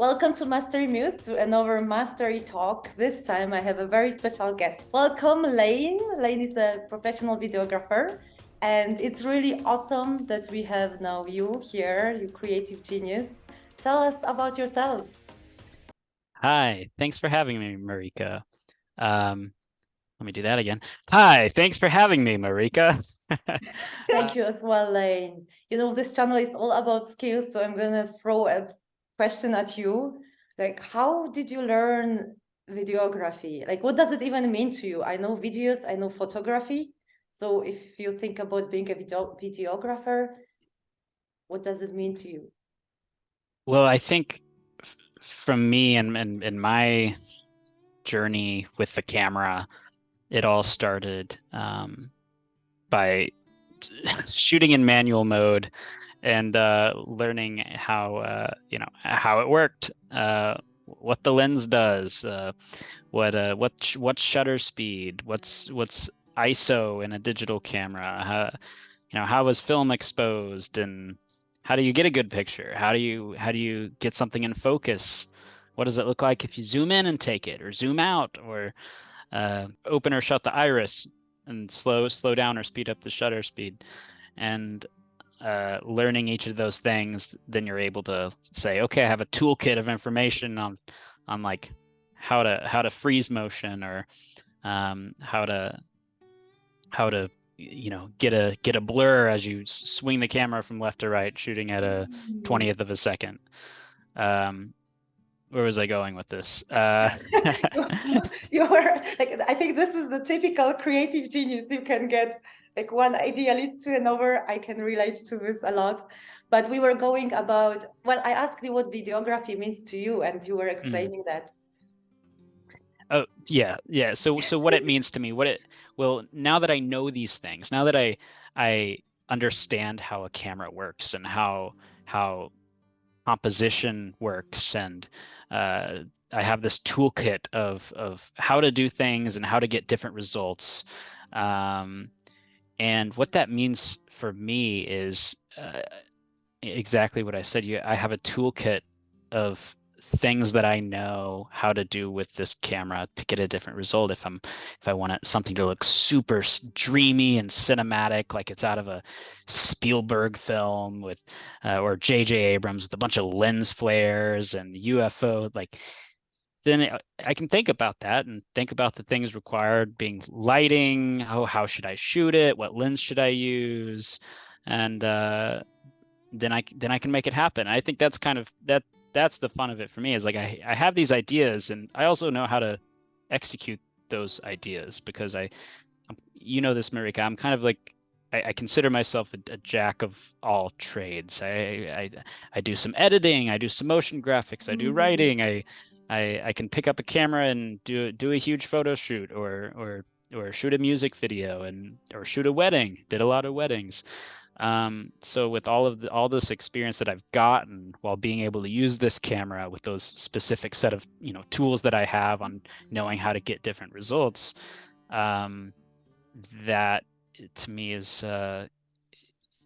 Welcome to Mastery Muse, to another Mastery Talk. This time I have a very special guest. Welcome, Lane. Lane is a professional videographer, and it's really awesome that we have now you here, you creative genius. Tell us about yourself. Hi, thanks for having me, Marika. Let me do that again. Hi, thanks for having me, Marika. Thank you as well, Lane. You know, this channel is all about skills, so I'm gonna throw a question at you. Like, how did you learn videography? Like, what does it even mean to you? I know videos, I know photography. So if you think about being a videographer, what does it mean to you? Well, I think from me and my journey with the camera, it all started by shooting in manual mode and learning how how it worked, what the lens does, what shutter speed, what's ISO in a digital camera, how is film exposed, and how do you get a good picture? How do you get something in focus? What does it look like if you zoom in and take it, or zoom out, or open or shut the iris and slow down or speed up the shutter speed? And learning each of those things, then you're able to say, okay, I have a toolkit of information on like how to freeze motion, or how to get a blur as you swing the camera from left to right, shooting at a 20th of a second. Um, where was I going with this? You're like, I think this is the typical creative genius. You can get like one idea leads to another. I can relate to this a lot. But we were going about, well, I asked you what videography means to you, and you were Mm. explaining that. Oh, yeah. So what it means to me, well, now that I know these things, now that I understand how a camera works, and how composition works, and uh, I have this toolkit of how to do things and how to get different results. Um, and what that means for me is exactly what I said. I have a toolkit of things that I know how to do with this camera to get a different result. If I want something to look super dreamy and cinematic, like it's out of a Spielberg film with or J.J. Abrams with a bunch of lens flares and UFO, like then I can think about that and think about the things required, being lighting, how should I shoot it, what lens should I use, and then I can make it happen. I think that's kind of that's the fun of it for me, is like I have these ideas, and I also know how to execute those ideas, because you know this, Marika, I'm kind of like I consider myself a jack of all trades. I do some editing, I do some motion graphics, I do Mm. writing, I can pick up a camera and do a huge photo shoot, or shoot a music video, and or shoot a wedding. Did a lot of weddings. So with all this experience that I've gotten while being able to use this camera with those specific set of, tools that I have on knowing how to get different results, um, that to me is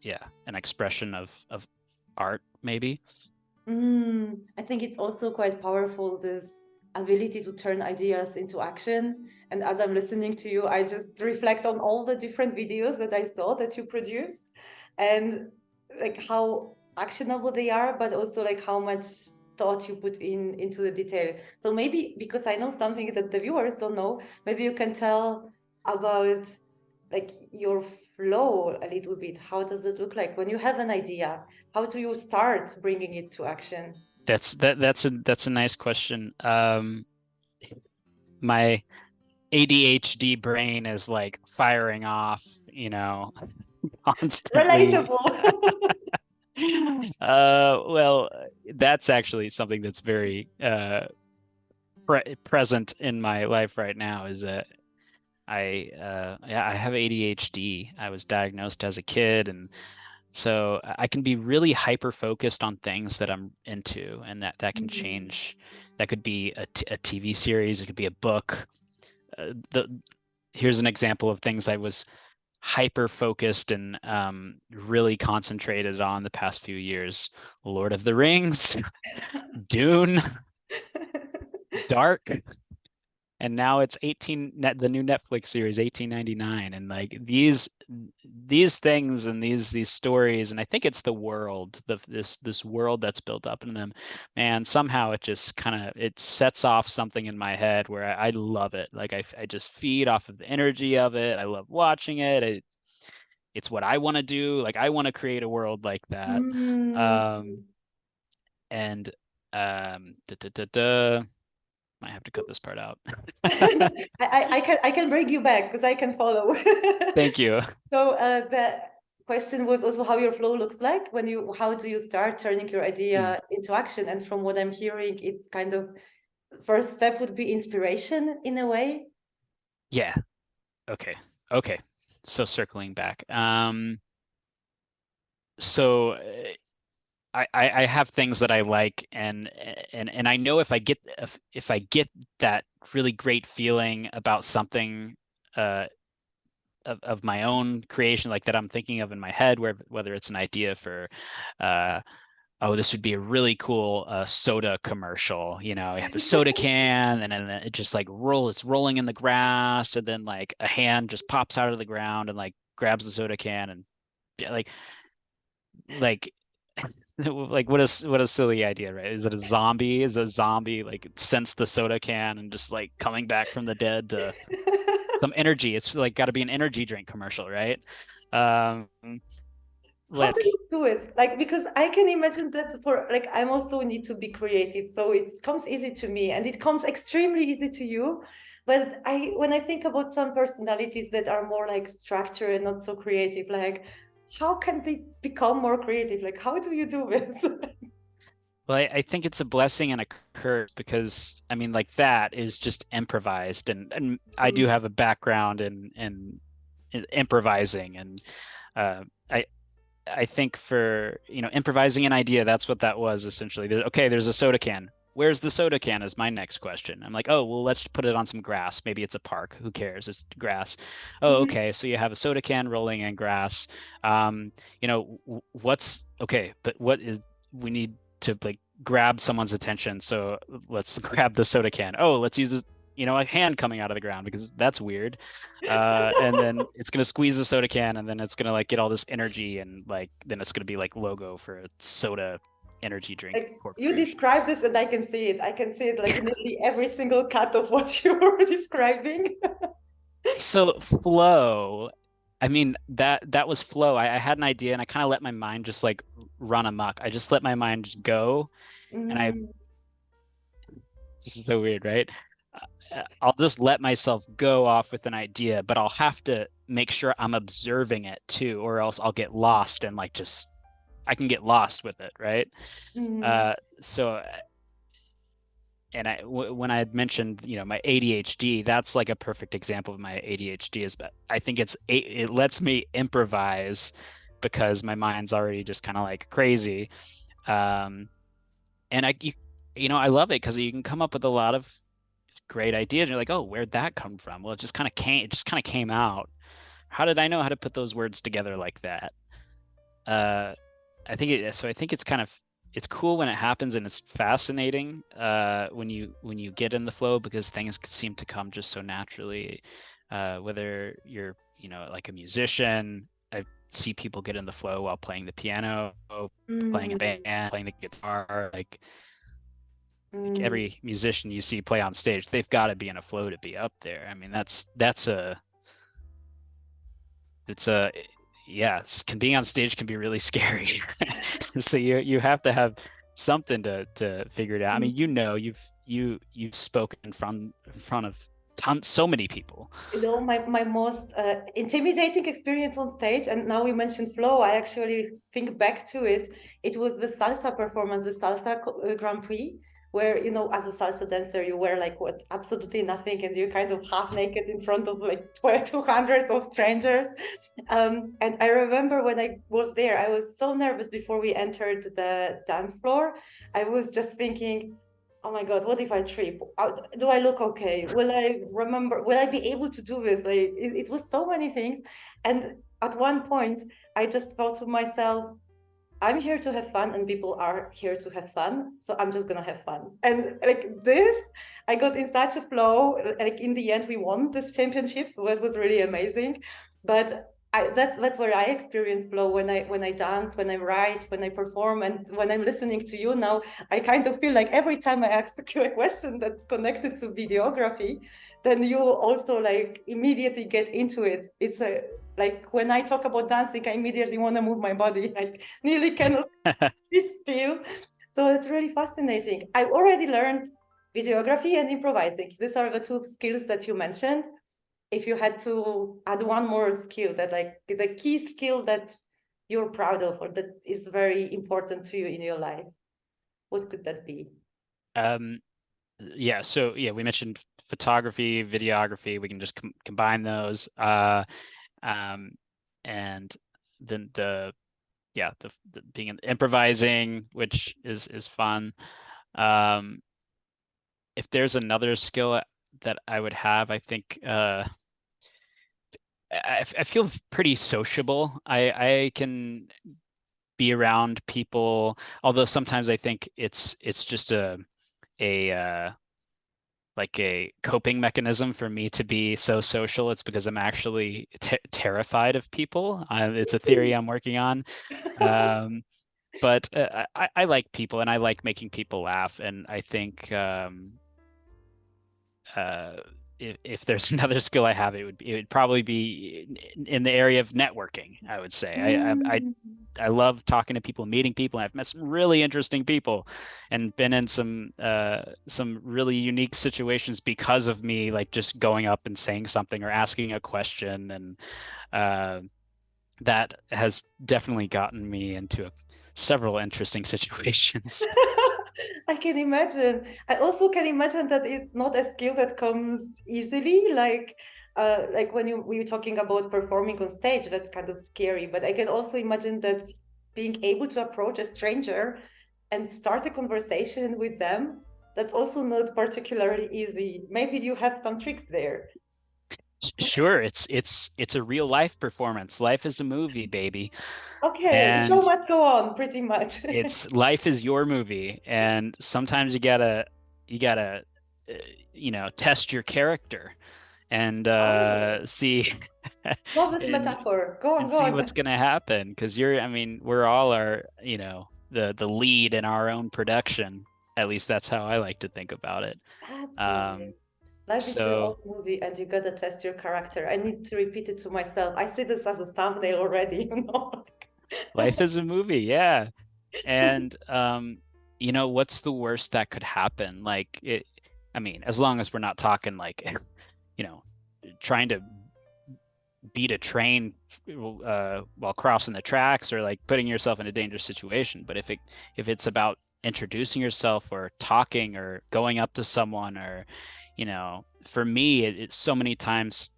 yeah, an expression of art, maybe. I think it's also quite powerful, this ability to turn ideas into action. And as I'm listening to you, I just reflect on all the different videos that I saw that you produced, and like how actionable they are, but also like how much thought you put into the detail. So maybe because I know something that the viewers don't know, maybe you can tell about like your flow a little bit. How does it look like when you have an idea? How do you start bringing it to action? That's a nice question. My ADHD brain is like firing off, constantly. Relatable. Well, that's actually something that's very present in my life right now, is that I have ADHD. I was diagnosed as a kid, and so I can be really hyper focused on things that I'm into, and that can Mm. change. That could be a TV series, it could be a book. The Here's an example of things I was hyper focused and really concentrated on the past few years. Lord of the Rings, Dune, Dark, and now it's the new Netflix series 1899, and like these things and these stories, and I think it's the world, this world that's built up in them, and somehow it just kind of it sets off something in my head where I love it. Like I just feed off of the energy of it. I love watching it. It's what I want to do. Like I want to create a world like that. Mm. And da, da, da, da. Might have to cut this part out. I can bring you back because I can follow. Thank you. So the question was also how your flow looks like when how do you start turning your idea into action? And from what I'm hearing, it's kind of first step would be inspiration in a way. Yeah. Okay. So circling back. So I have things that I like, and I know if I get that really great feeling about something of my own creation, like that I'm thinking of in my head, whether it's an idea for oh, this would be a really cool soda commercial. You know, you have the soda can, and then it just like it's rolling in the grass, and then like a hand just pops out of the ground and like grabs the soda can, and like like like what a silly idea, right? Is it a zombie? Is a zombie like sense the soda can and just like coming back from the dead to some energy? It's like got to be an energy drink commercial, right? Um, How do like you do it? Like, because I can imagine that for like, I'm also need to be creative. So it comes easy to me and it comes extremely easy to you. But when I think about some personalities that are more like structured and not so creative, like how can they become more creative? Like, how do you do this? well, I think it's a blessing and a curse because I mean, like that is just improvised, and I do have a background in improvising, and I think for improvising an idea, that's what that was essentially. Okay, there's a soda can. Where's the soda can is my next question. I'm like, oh, well, let's put it on some grass. Maybe it's a park. Who cares? It's grass. Oh, okay. So you have a soda can rolling in grass. What's okay, but we need to like grab someone's attention. So let's grab the soda can. Oh, let's use a hand coming out of the ground because that's weird. And then it's gonna squeeze the soda can, and then it's gonna like get all this energy, and like then it's gonna be like logo for a soda energy drink Like you corporation. describe this and I can see it. I can see it like nearly every single cut of what you're describing. So flow, I mean that was flow. I had an idea and I kind of let my mind just like run amok. I just let my mind just go, and this is so weird, right? I'll just let myself go off with an idea, but I'll have to make sure I'm observing it too, or else I'll get lost and like just I can get lost with it, right? So, and when I had mentioned, my ADHD, that's like a perfect example of my ADHD. Is, but I think it lets me improvise because my mind's already just kind of like crazy, and I love it because you can come up with a lot of great ideas. And you're like, oh, where'd that come from? Well, it just kind of came out. How did I know how to put those words together like that? I think it's cool when it happens, and it's fascinating when you get in the flow because things seem to come just so naturally. Whether you're like a musician, I see people get in the flow while playing the piano, playing a band, playing the guitar. Like every musician you see play on stage, they've got to be in a flow to be up there. I mean, being on stage can be really scary. So you have to have something to figure it out. I mean, you've spoken in front of so many people. My most intimidating experience on stage, and now we mentioned flow, I actually think back to it. It was the salsa performance, the salsa Grand Prix, where as a salsa dancer you wear like absolutely nothing, and you're kind of half naked in front of like 200 of strangers. And I remember when I was there, I was so nervous before we entered the dance floor. I was just thinking, oh my God, what if I trip? Do I look okay? Will I remember? Will I be able to do this? Like, it was so many things. And at one point, I just thought to myself, I'm here to have fun and people are here to have fun. So I'm just gonna have fun. And like this, I got in such a flow. Like in the end, we won this championship. So it was really amazing. But that's where I experience flow when I dance, when I write, when I perform, and when I'm listening to you now. I kind of feel like every time I ask you a question that's connected to videography, then you also like immediately get into it. It's a like when I talk about dancing, I immediately want to move my body. Like nearly cannot sit still. So it's really fascinating. I've already learned videography and improvising. These are the two skills that you mentioned. If you had to add one more skill, that like the key skill that you're proud of or that is very important to you in your life, what could that be? Yeah, so yeah, we mentioned photography, videography. We can just combine those. And then the being improvising, which is fun. If there's another skill that I would have, I think I feel pretty sociable. I can be around people, although sometimes I think it's just a like a coping mechanism for me to be so social. It's because I'm actually terrified of people. It's a theory I'm working on. Um, but I like people and I like making people laugh. And I think uh, if there's another skill I have, it would probably be in the area of networking. I would say Mm. I love talking to people, meeting people. And I've met some really interesting people, and been in some really unique situations because of me, like just going up and saying something or asking a question, and uh, that has definitely gotten me into several interesting situations. I can imagine. I also can imagine that it's not a skill that comes easily. Like when we were talking about performing on stage, that's kind of scary. But I can also imagine that being able to approach a stranger and start a conversation with them, that's also not particularly easy. Maybe you have some tricks there. Sure, it's a real life performance. Life is a movie, baby. Okay, the show And must go on pretty much. it's life is your movie, and sometimes you gotta uh, test your character and Oh, see love this and metaphor. Go on, and go see what's on. gonna happen, because I mean, we're all the lead in our own production. At least that's how I like to think about it. That's um nice. Life is your own so movie and you gotta test your character. I need to repeat it to myself. I see this as a thumbnail already, you know. life is a movie, yeah. And what's the worst that could happen? Like I mean, as long as we're not talking like, you know, trying to beat a train while crossing the tracks, or like putting yourself in a dangerous situation. But if it's about introducing yourself or talking or going up to someone, or for me, it's so many times,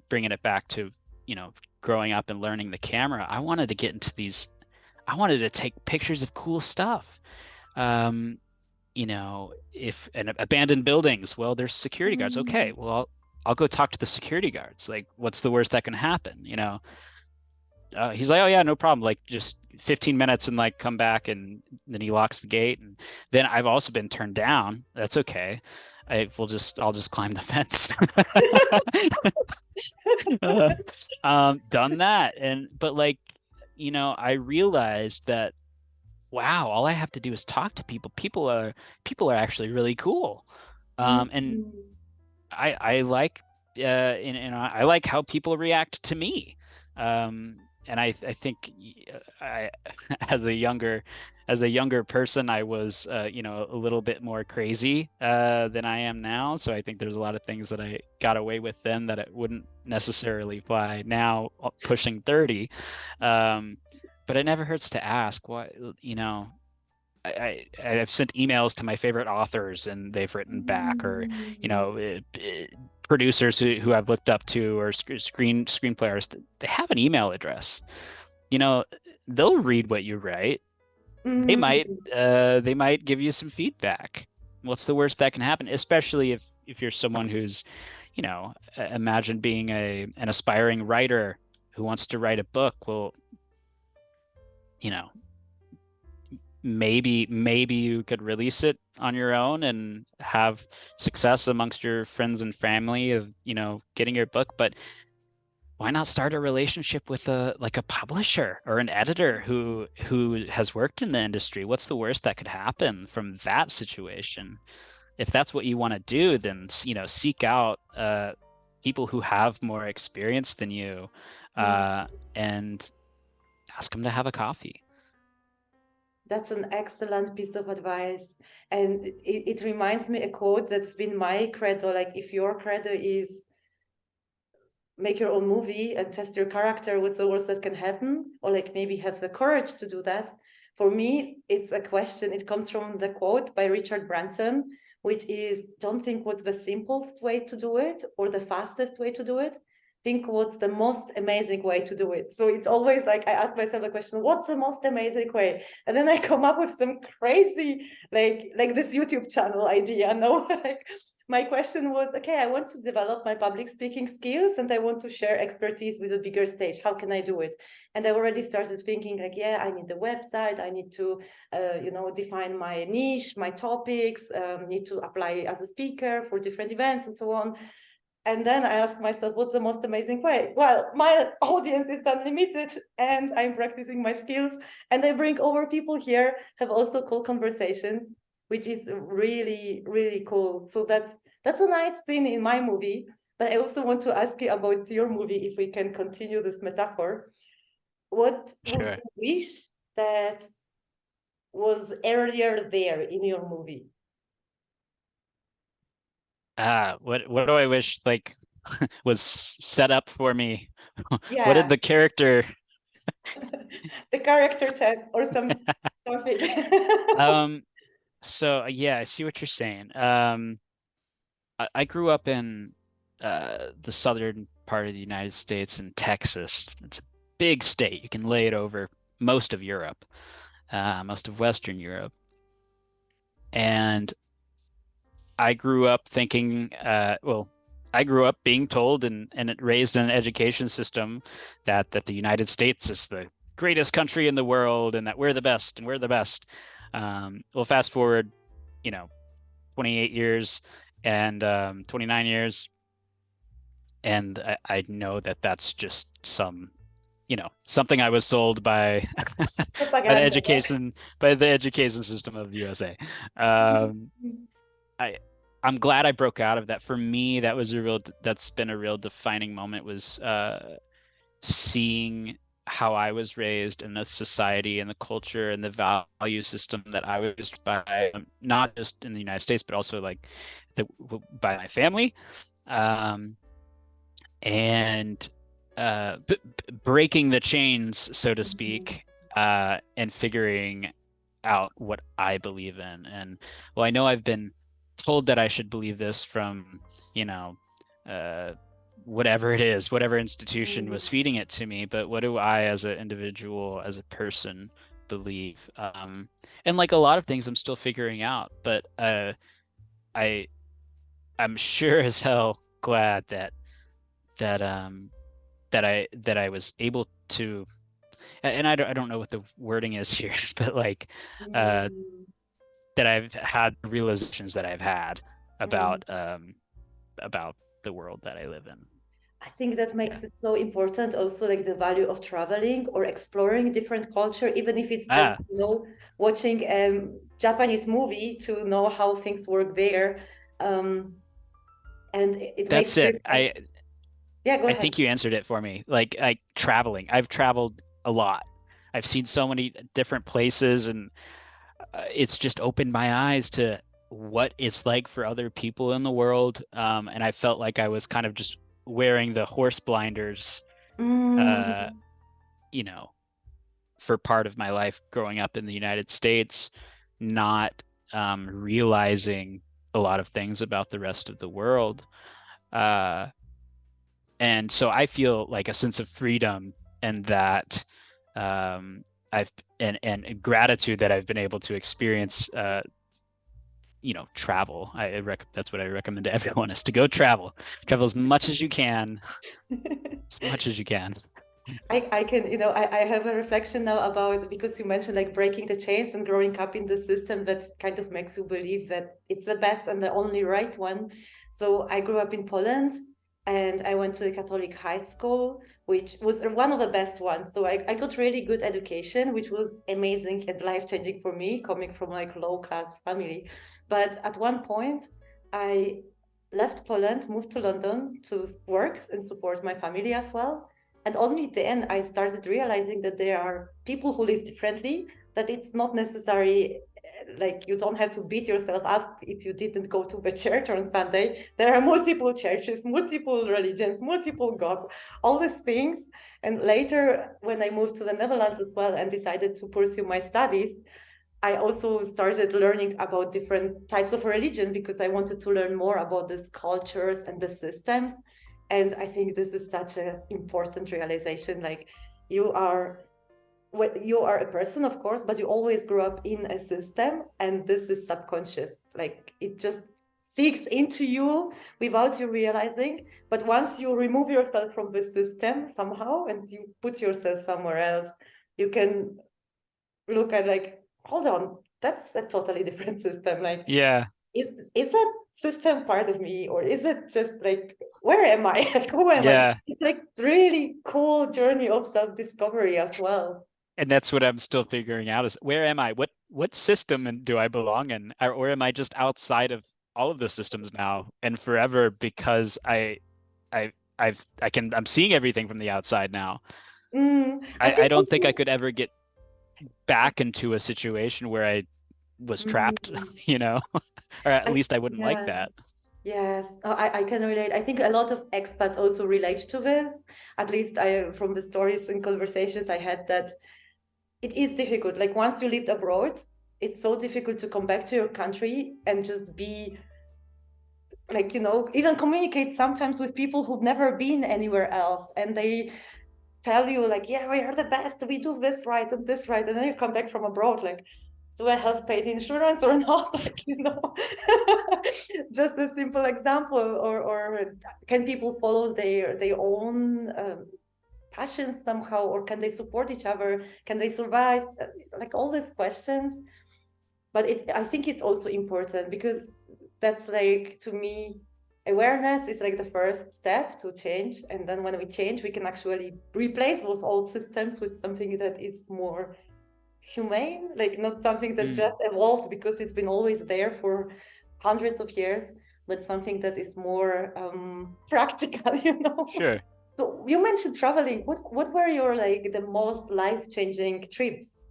bringing it back to growing up and learning the camera. I wanted to take pictures of cool stuff. Um, if and abandoned buildings, well, there's security guards. Okay, Mm. well, I'll go talk to the security guards. Like, what's the worst that can happen? He's like, oh yeah, no problem. Like, just 15 minutes and like come back, and then he locks the gate. And then I've also been turned down. That's okay. I'll just climb the fence. Done that. But like, I realized that, wow, all I have to do is talk to people. People are actually really cool. And Mm. I like and I like how people react to me. And I think I as a younger person, I was a little bit more crazy than I am now. So I think there's a lot of things that I got away with then that it wouldn't necessarily fly now, pushing 30. But it never hurts to ask. What I've sent emails to my favorite authors and they've written back, or Mm. producers who I've looked up to, or screenplayers. They have an email address. You know, they'll read what you write. They Mm. might uh, they might give you some feedback. What's the worst that can happen? Especially if you're someone who's, imagine being an aspiring writer who wants to write a book. Well, you know, maybe you could release it on your own and have success amongst your friends and family of, getting your book, but why not start a relationship with a publisher or an editor who has worked in the industry? What's the worst that could happen from that situation? If that's what you want to do, then seek out people who have more experience than you, Mm. and ask them to have a coffee. That's an excellent piece of advice. And it reminds me a quote that's been my credo. Like, if your credo is make your own movie and test your character, what's the worst that can happen? Or like maybe have the courage to do that. For me, it's a question. It comes from the quote by Richard Branson, which is, don't think what's the simplest way to do it or the fastest way to do it. Think what's the most amazing way to do it. So it's always like I ask myself the question, what's the most amazing way? And then I come up with some crazy, like this YouTube channel idea. No, like my question was, okay, I want to develop my public speaking skills and I want to share expertise with a bigger stage. How can I do it? And I already started thinking like, yeah, I need the website. I need to, define my niche, my topics, need to apply as a speaker for different events and so on. And then I ask myself, what's the most amazing way? Well, my audience is unlimited and I'm practicing my skills and I bring over people here, have also cool conversations, which is really, really cool. So that's a nice scene in my movie. But I also want to ask you about your movie, if we can continue this metaphor. What would Sure. you wish that was earlier there in your movie? What do I wish like was set up for me? What did Yeah, the character the character test or something. um so yeah, I see what you're saying. I grew up in the southern part of the United States in Texas. It's a big state. You can lay it over most of Europe, most of Western Europe. And I grew up thinking, I grew up being told and raised in an education system that the United States is the greatest country in the world and that we're the best and we're the best. Well, fast forward, you know, 28 years and 29 years, and I know that that's just something I was sold by the Propaganda. education system of the USA. Um, I I'm glad I broke out of that. For me, that's been a real defining moment, was seeing how I was raised in the society and the culture and the value system that I was raised by, not just in the United States, but also like by my family. Um, and breaking the chains, so to speak, and figuring out what I believe in. And well, I know I've been told that I should believe this from, you know, uh, whatever it is, whatever institution was feeding it to me. But what do I, as an individual, as a person, believe? And like a lot of things, I'm still figuring out. But I I'm sure as hell glad that I was able to, and I don't know what the wording is here, but like uh Mm, that I've had realizations that I've had mm. about the world that I live in. I think that Yeah. makes it so important also, like the value of traveling or exploring different culture, even if it's just, Ah, watching a Japanese movie to know how things work there. Um, and it makes that's it. I perfect. Yeah, go I ahead. think you answered it for me. Like traveling. I've traveled a lot. I've seen so many different places, and it's just opened my eyes to what it's like for other people in the world. And I felt like I was kind of just wearing the horse blinders, uh, Mm, you know, for part of my life growing up in the United States, not realizing a lot of things about the rest of the world. Uh, and so I feel like a sense of freedom, and that um, I've and gratitude that I've been able to experience travel. That's what I recommend to everyone, is to go travel as much as you can, as much as you can. I can, I have a reflection now about, because you mentioned like breaking the chains and growing up in the system that kind of makes you believe that it's the best and the only right one. So I grew up in Poland and I went to a Catholic high school, which was one of the best ones. So I got really good education, which was amazing and life-changing for me, coming from like low-class family. But at one point, I left Poland, moved to London to work and support my family as well. And only then I started realizing that there are people who live differently, that it's not necessary, like you don't have to beat yourself up if you didn't go to the church on Sunday. There are multiple churches, multiple religions, multiple gods, all these things. And later, when I moved to the Netherlands as well and decided to pursue my studies, I also started learning about different types of religion because I wanted to learn more about these cultures and the systems. And I think this is such an important realization. Like you are a person, of course, but you always grew up in a system, and this is subconscious. Like it just seeks into you without you realizing. But once you remove yourself from the system somehow and you put yourself somewhere else, you can look at like, hold on, that's a totally different system. Like, Yeah. Is that system part of me, or is it just like, where am I? Like, who am I? It's like really cool journey of self-discovery as well. And that's what I'm still figuring out, is where am I? What system do I belong in? Or am I just outside of all of the systems now and forever, because I'm seeing everything from the outside now. I don't think I could ever get back into a situation where I was trapped, or at least I wouldn't like that. Yes, I can relate. I think a lot of expats also relate to this. At least from the stories and conversations I had, that it is difficult. Like once you lived abroad, it's so difficult to come back to your country and just be like, even communicate sometimes with people who've never been anywhere else. And they tell you like, yeah, we are the best, we do this right and this right. And then you come back from abroad, like, do I have paid insurance or not? Like, just a simple example. Or can people follow their own passions somehow, or can they support each other? Can they survive? Like all these questions. But I think it's also important because that's like, to me, awareness is like the first step to change. And then when we change, we can actually replace those old systems with something that is more humane, like not something that just evolved because it's been always there for hundreds of years, but something that is more practical, Sure. So you mentioned traveling. What were your like the most life-changing trips?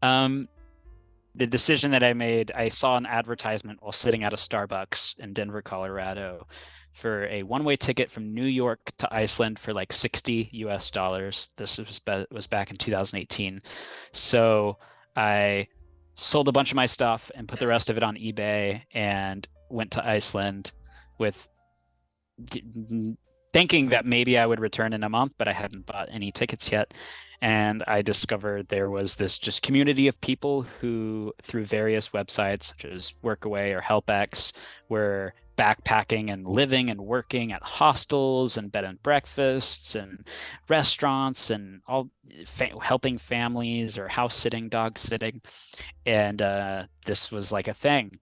The decision that I made, I saw an advertisement while sitting at a Starbucks in Denver, Colorado, for a one-way ticket from New York to Iceland for like $60. This was back in 2018. So I sold a bunch of my stuff and put the rest of it on eBay and went to Iceland with thinking that maybe I would return in a month, but I hadn't bought any tickets yet. And I discovered there was this just community of people who, through various websites such as Workaway or HelpX, were backpacking and living and working at hostels and bed and breakfasts and restaurants and all helping families or house sitting, dog sitting. And this was like a thing.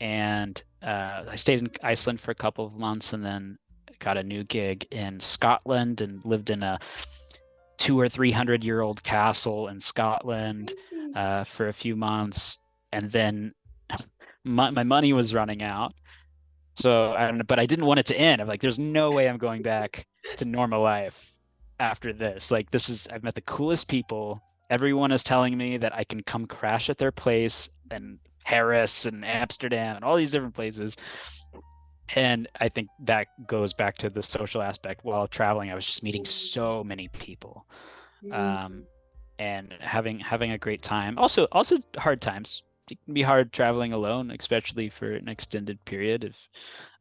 And I stayed in Iceland for a couple of months and then got a new gig in Scotland and lived in a 200 or 300-year-old castle in Scotland for a few months. And then my money was running out. So but I didn't want it to end. I'm like, there's no way I'm going back to normal life after this. Like I've met the coolest people. Everyone is telling me that I can come crash at their place in Paris and Amsterdam and all these different places. And I think that goes back to the social aspect. While traveling, I was just meeting so many people, and having a great time. Also hard times. It can be hard traveling alone, especially for an extended period.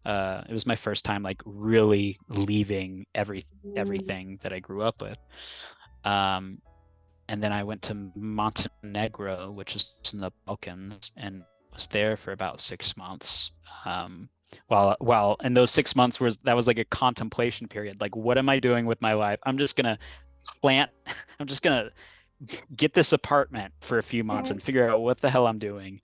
It was my first time like really leaving everything that I grew up with. And then I went to Montenegro, which is in the Balkans, and was there for about 6 months. While in those 6 months that was like a contemplation period. Like, what am I doing with my life? I'm just gonna get this apartment for a few months and figure out what the hell I'm doing.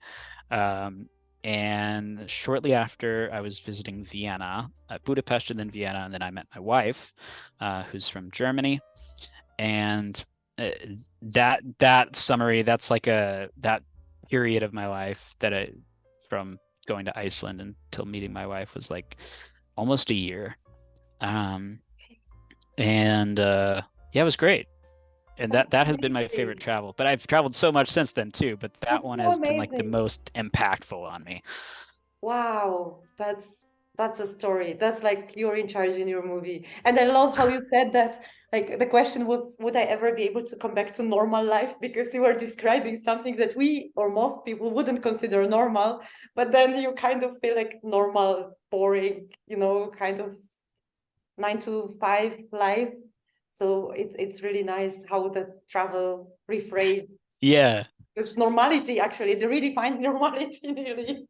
And shortly after, I was visiting Vienna, Budapest, and then Vienna, and then I met my wife, who's from Germany. And that summary, that's like that period of my life from going to Iceland until meeting my wife was like almost a year. And yeah, it was great. And that has been my favorite travel. But I've traveled so much since then too, but that one has been like the most impactful on me. Wow, that's a story. That's like you're in charge in your movie. And I love how you said that, like the question was, would I ever be able to come back to normal life? Because you were describing something that we or most people wouldn't consider normal, but then you kind of feel like normal, boring, kind of 9 to 5 life. So it's really nice how the travel rephrased. Yeah. This normality, actually, the redefined normality, really.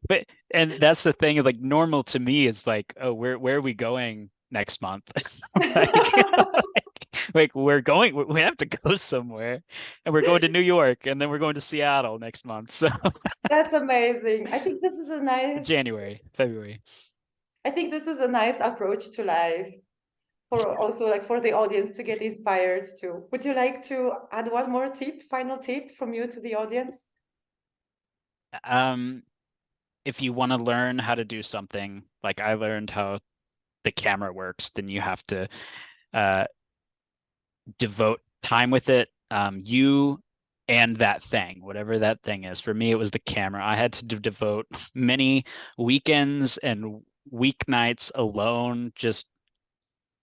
And that's the thing, like normal to me is like, oh, where are we going next month? like we have to go somewhere, and we're going to New York, and then we're going to Seattle next month. So that's amazing. I think this is a nice February. I think this is a nice approach to life. For also like for the audience to get inspired too. Would you like to add one more final tip from you to the audience? If you want to learn how to do something, like I learned how the camera works, then you have to devote time with it. You and that thing, whatever that thing is. For me, it was the camera. I had to devote many weekends and weeknights alone, just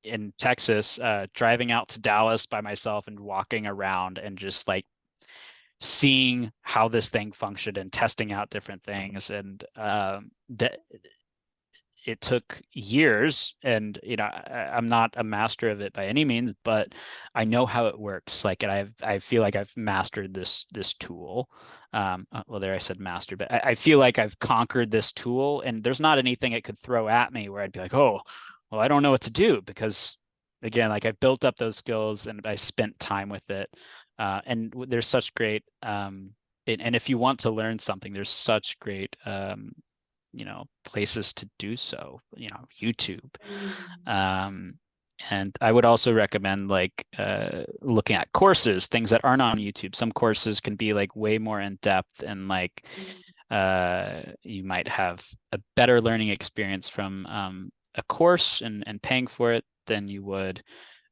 in Texas, driving out to Dallas by myself and walking around and just like seeing how this thing functioned and testing out different things. And that it took years, and I'm not a master of it by any means, but I know how it works. Like, and I feel like I've mastered this tool. Well, there I said master, but I feel like I've conquered this tool, and there's not anything it could throw at me where I'd be like, oh, well, I don't know what to do, because again, like I built up those skills and I spent time with it. And there's such great, and if you want to learn something, there's such great, places to do so, YouTube. And I would also recommend like looking at courses, things that aren't on YouTube. Some courses can be like way more in depth, and like you might have a better learning experience from a course and paying for it than you would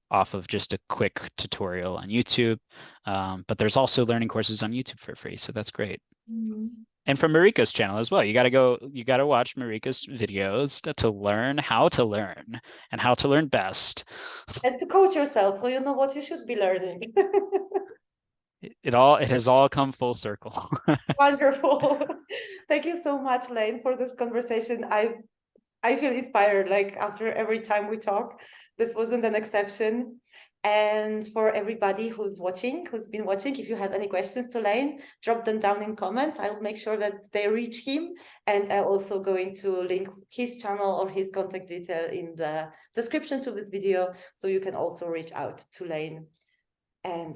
off of just a quick tutorial on YouTube. But there's also learning courses on YouTube for free, so that's great. And from Marika's channel as well. You got to watch Marika's videos to learn how to learn and how to learn best. And to coach yourself so you know what you should be learning. It has all come full circle. Wonderful. Thank you so much, Lane, for this conversation. I feel inspired, like after every time we talk. This wasn't an exception. And for everybody who's been watching, if you have any questions to Lane, drop them down in comments. I'll make sure that they reach him. And I'm also going to link his channel or his contact detail in the description to this video, so you can also reach out to Lane. And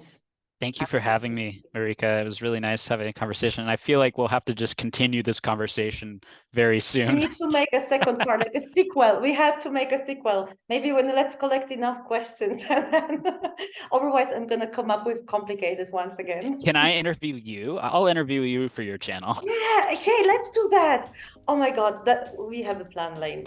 thank you for having me, Marika. It was really nice having a conversation. And I feel like we'll have to just continue this conversation very soon. We need to make a second part, like a sequel. We have to make a sequel. Maybe let's collect enough questions. And then, otherwise, I'm going to come up with complicated ones again. Can I interview you? I'll interview you for your channel. Yeah, okay, let's do that. Oh my God, we have a plan, Lane.